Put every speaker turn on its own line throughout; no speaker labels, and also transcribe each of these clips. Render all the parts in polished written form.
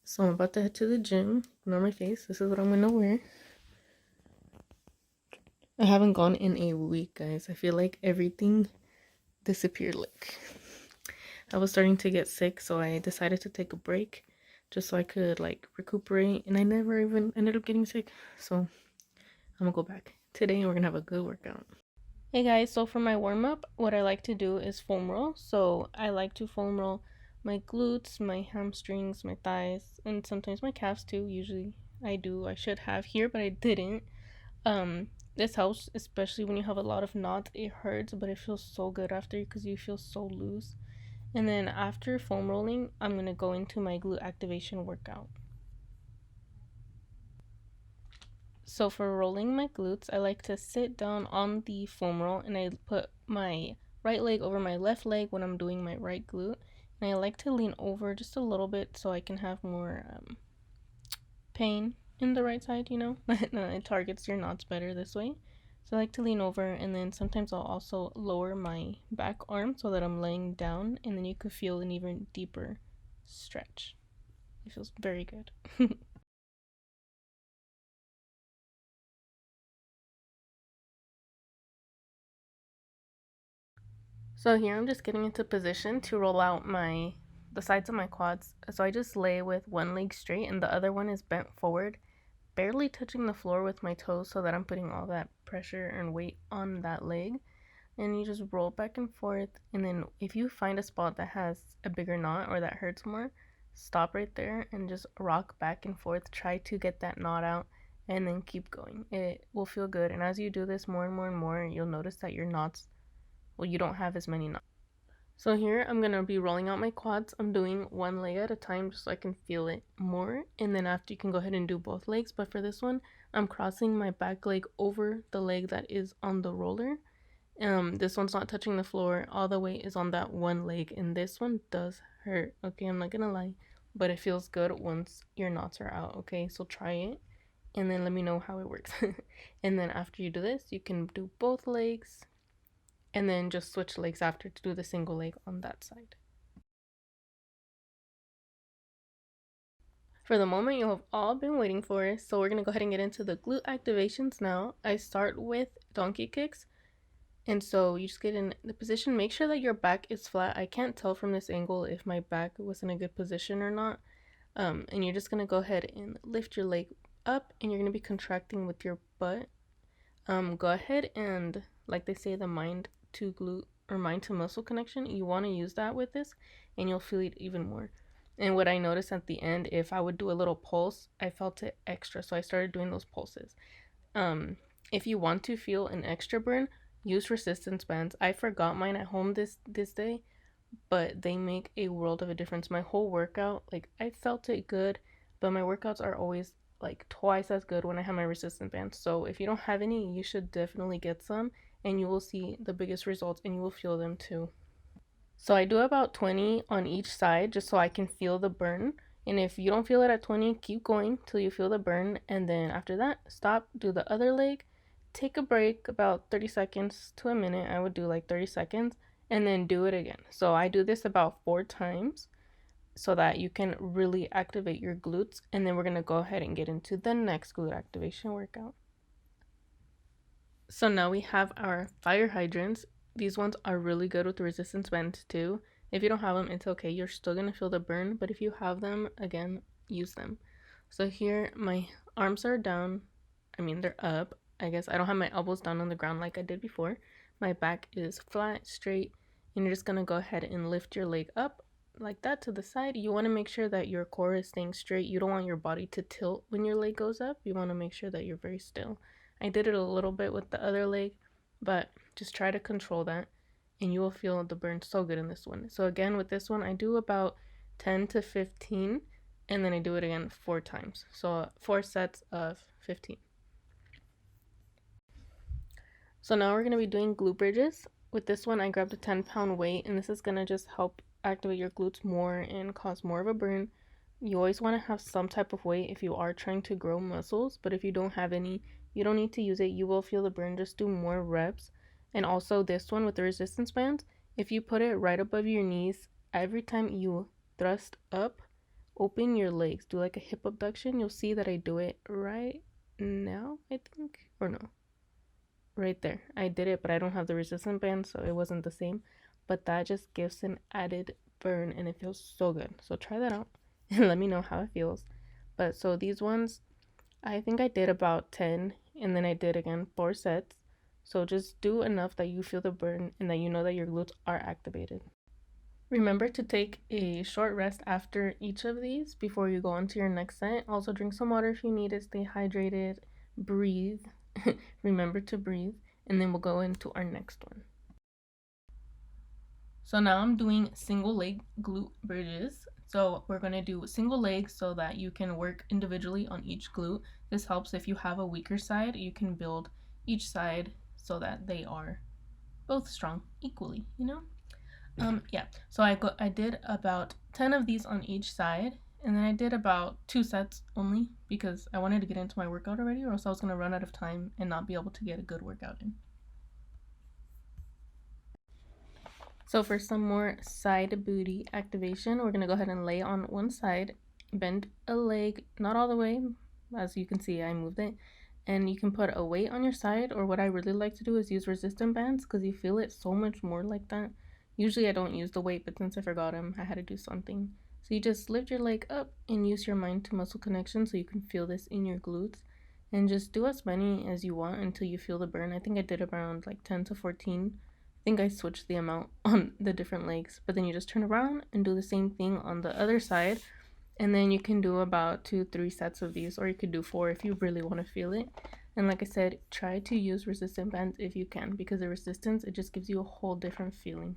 So I'm about to head to the gym. Ignore my face. This is what I'm gonna wear. I haven't gone in a week, guys. I feel like everything disappeared. Like, I was starting to get sick, so I decided to take a break just so I could like recuperate, and I never even ended up getting sick. So I'm gonna go back today and we're gonna have a good workout. Hey guys, so for my warm-up, what I like to do is foam roll. So I like to foam roll my glutes, my hamstrings, my thighs, and sometimes my calves too. Usually I should have here, but I didn't. This helps, especially when you have a lot of knots. It hurts, but it feels so good after because you feel so loose. And then after foam rolling, I'm gonna go into my glute activation workout. So for rolling my glutes, I like to sit down on the foam roll and I put my right leg over my left leg when I'm doing my right glute. And I like to lean over just a little bit so I can have more pain in the right side, you know? It targets your knots better this way. So I like to lean over, and then sometimes I'll also lower my back arm so that I'm laying down, and then you could feel an even deeper stretch. It feels very good. So here I'm just getting into position to roll out the sides of my quads. So I just lay with one leg straight and the other one is bent forward, barely touching the floor with my toes so that I'm putting all that pressure and weight on that leg. And you just roll back and forth, and then if you find a spot that has a bigger knot or that hurts more, stop right there and just rock back and forth. Try to get that knot out and then keep going. It will feel good, and as you do this more and more and more, you'll notice that your knots, well, you don't have as many knots. So here I'm gonna be rolling out my quads. I'm doing one leg at a time just so I can feel it more, and then after you can go ahead and do both legs. But for this one, I'm crossing my back leg over the leg that is on the roller. This one's not touching the floor. All the weight is on that one leg, and this one does hurt. Okay, I'm not gonna lie, but it feels good once your knots are out. Okay, so try it and then let me know how it works. And then after you do this, you can do both legs and then just switch legs after to do the single leg on that side. For the moment you have all been waiting for, so we're gonna go ahead and get into the glute activations now. I start with donkey kicks. And so you just get in the position. Make sure that your back is flat. I can't tell from this angle if my back was in a good position or not. And you're just going to go ahead and lift your leg up, and you're going to be contracting with your butt. Go ahead and, like they say, the mind to glute or mind to muscle connection, you want to use that with this, and you'll feel it even more. And what I noticed at the end, if I would do a little pulse, I felt it extra. So I started doing those pulses. If you want to feel an extra burn, use resistance bands. I forgot mine at home this day, but they make a world of a difference. My whole workout, like I felt it good, but my workouts are always like twice as good when I have my resistance bands. So if you don't have any, you should definitely get some, and you will see the biggest results and you will feel them too. So I do about 20 on each side just so I can feel the burn. And if you don't feel it at 20, keep going till you feel the burn. And then after that, stop, do the other leg, take a break about 30 seconds to a minute. I would do like 30 seconds and then do it again. So I do this about 4 times so that you can really activate your glutes. And then we're going to go ahead and get into the next glute activation workout. So now we have our fire hydrants. These ones are really good with the resistance bands too. If you don't have them, it's okay. You're still going to feel the burn, but if you have them, again, use them. So here, my arms are down. I mean, they're up. I guess I don't have my elbows down on the ground like I did before. My back is flat, straight, and you're just going to go ahead and lift your leg up like that to the side. You want to make sure that your core is staying straight. You don't want your body to tilt when your leg goes up. You want to make sure that you're very still. I did it a little bit with the other leg, but just try to control that and you will feel the burn so good in this one. So again, with this one, I do about 10 to 15 and then I do it again 4 times. So 4 sets of 15. So now we're going to be doing glute bridges. With this one, I grabbed a 10-pound weight, and this is going to just help activate your glutes more and cause more of a burn. You always want to have some type of weight if you are trying to grow muscles, but if you don't have any, you don't need to use it. You will feel the burn. Just do more reps. And also this one with the resistance bands, if you put it right above your knees, every time you thrust up, open your legs, do like a hip abduction. You'll see that I do it right now, I think, or no, right there. I did it, but I don't have the resistance band, so it wasn't the same. But that just gives an added burn, and it feels so good. So try that out and let me know how it feels. But so these ones, I think I did about 10, and then I did again 4 sets. So just do enough that you feel the burn and that you know that your glutes are activated. Remember to take a short rest after each of these before you go on to your next set. Also drink some water if you need it, stay hydrated, breathe. Remember to breathe, and then we'll go into our next one. So now I'm doing single leg glute bridges. So we're going to do single leg so that you can work individually on each glute. This helps if you have a weaker side, you can build each side so that they are both strong equally, you know? Yeah, so I did about 10 of these on each side, and then I did about 2 sets only because I wanted to get into my workout already, or else I was going to run out of time and not be able to get a good workout in. So for some more side booty activation, we're going to go ahead and lay on one side, bend a leg, not all the way, as you can see I moved it, and you can put a weight on your side, or what I really like to do is use resistance bands because you feel it so much more like that. Usually I don't use the weight, but since I forgot them, I had to do something. So you just lift your leg up and use your mind to muscle connection so you can feel this in your glutes. And just do as many as you want until you feel the burn. I think I did around like 10 to 14. I think I switched the amount on the different legs, but then you just turn around and do the same thing on the other side. And then you can do about 2-3 sets of these, or you could do 4 if you really want to feel it. And like I said, try to use resistance bands if you can, because the resistance, it just gives you a whole different feeling.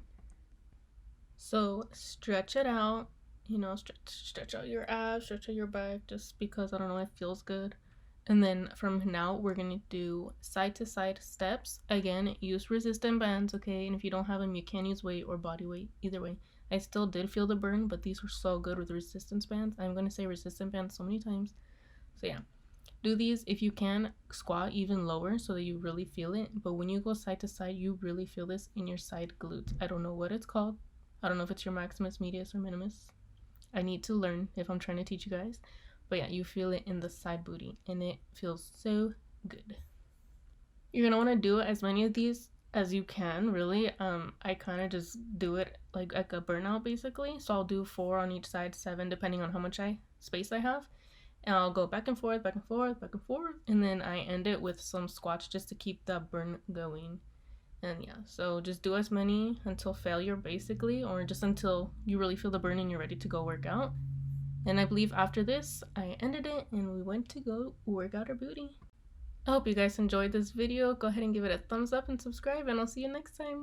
So stretch it out, you know, stretch out your abs, stretch out your back, just because, I don't know, it feels good. And then from now, we're going to do side to side steps. Again, use resistance bands, okay? And if you don't have them, you can use weight or body weight, either way. I still did feel the burn, but these were so good with resistance bands. I'm going to say resistance bands so many times. So yeah, do these. If you can, squat even lower so that you really feel it. But when you go side to side, you really feel this in your side glutes. I don't know what it's called. I don't know if it's your maximus, medius, or minimus. I need to learn if I'm trying to teach you guys. But yeah, you feel it in the side booty, and it feels so good. You're going to want to do as many of these as you can, really. I kind of just do it like a burnout, basically. So I'll do 4 on each side, 7, depending on how much space I have. And I'll go back and forth, back and forth, back and forth. And then I end it with some squats just to keep that burn going. And yeah, so just do as many until failure, basically, or just until you really feel the burn and you're ready to go work out. And I believe after this, I ended it and we went to go work out our booty. I hope you guys enjoyed this video. Go ahead and give it a thumbs up and subscribe, and I'll see you next time.